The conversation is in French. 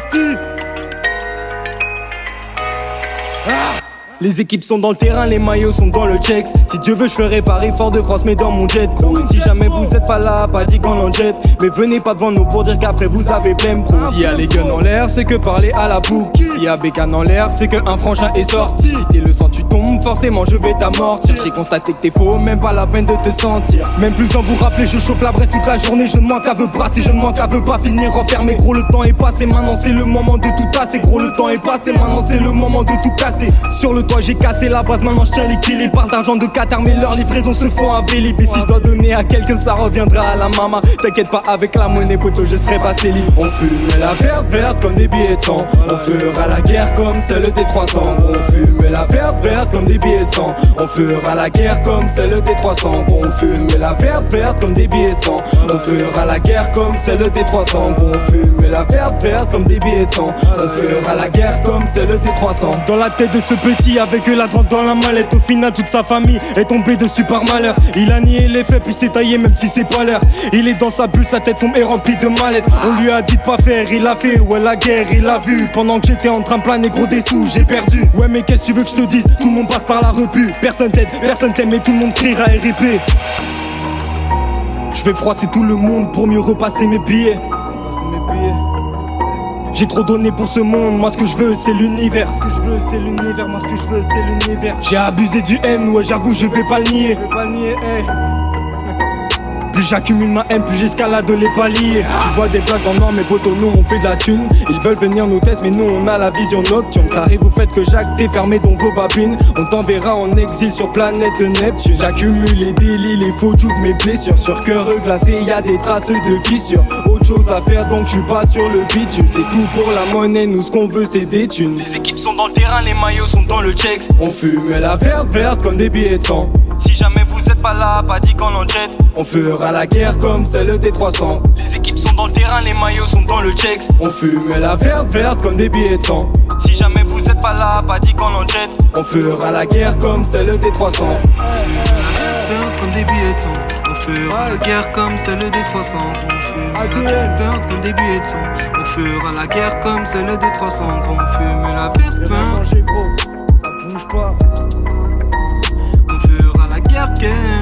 parti. Les équipes sont dans le terrain, les maillots sont dans le checks. Si Dieu veut, je ferai Paris Fort de France, mais dans mon jet, gros. Et si jamais vous êtes pas là, pas dit qu'on en jette. Mais venez pas devant nous pour dire qu'après vous avez plein pro. S'il y a les guns en l'air, c'est que parler à la boucle. S'il y a bécane en l'air, c'est que un frangin est sorti. Si t'es le sang, tu tombes, forcément je vais t'amortir. J'ai constaté que t'es faux, même pas la peine de te sentir. Même plus en vous rappeler, je chauffe la braise toute la journée. Je ne manque qu'à veux brasser, je ne manque qu'à veux pas finir enfermé. Gros, le temps est passé, maintenant c'est le moment de tout casser. Gros, le temps est passé, maintenant c'est le moment de tout casser. Sur le toit, j'ai cassé la base, maintenant je tiens l'équilibre. Parle d'argent de Qatar, mais leurs livraisons se font à Vélib. Et si je dois donner à quelqu'un, ça reviendra à la mama. T'inquiète pas, avec la monnaie, poteau, je serai pas libre. On fume la verte comme des billets de sang. On fera la guerre comme celle des 300. On fume la verte comme des billets de sang. On fera la guerre comme celle des 300. On fume la verte comme des billets de sang. On fera la guerre comme celle des 300. On fume la verte comme des billets de sang. On fera la guerre comme celle des 300. Dans la tête de ce petit, avec la drogue dans la mallette. Au final, toute sa famille est tombée dessus par malheur. Il a nié les faits puis s'est taillé même si c'est pas l'heure. Il est dans sa bulle, sa tête sombre est remplie de mal-être. On lui a dit de pas faire, il a fait. Ouais, la guerre, il a vu. Pendant que j'étais en train de planer, gros des sous, j'ai perdu. Ouais, mais qu'est-ce que tu veux que je te dise? Tout le monde passe par la repu. Personne t'aide, personne t'aime, mais tout le monde criera RIP. Je vais froisser tout le monde pour mieux repasser mes billets. J'ai trop donné pour ce monde, moi ce que je veux c'est l'univers. Ce que je veux c'est l'univers, moi ce que je veux c'est l'univers. J'ai abusé du haine, ouais j'avoue je vais pas le nier. Hey. Plus j'accumule ma haine, plus j'escalade les paliers. Tu vois des blagues en noir, mes potos, nous on fait de la thune. Ils veulent venir nous tester, mais nous on a la vision nocturne. T'arrives au fait que Jacques t'es fermé dans vos babines. On t'enverra en exil sur planète de Neptune. J'accumule les délits, les faux j'ouvre mes blessures. Sur cœur glacé, y'a des traces de fissures. Autre chose à faire donc je suis pas sur le bitume. C'est tout pour la monnaie, nous ce qu'on veut c'est des thunes. Les équipes sont dans le terrain, les maillots sont dans le checks. On fume la verte comme des billets de sang. Si jamais vous êtes pas là, pas dit qu'on en jette. On fera la guerre comme celle des 300. Les équipes sont dans le terrain, les maillots sont dans le checks. On fume la verte comme des billets de sang. Si jamais vous êtes pas là, pas dit qu'on en jette. On fera la guerre comme celle des 300. Verte comme des billets de sang. On fera la guerre comme celle des 300. On fume la verte comme des billets de sang. On fera la guerre comme celle des 300. On fume la verte. Rien changé gros, ça bouge pas. On fera la guerre.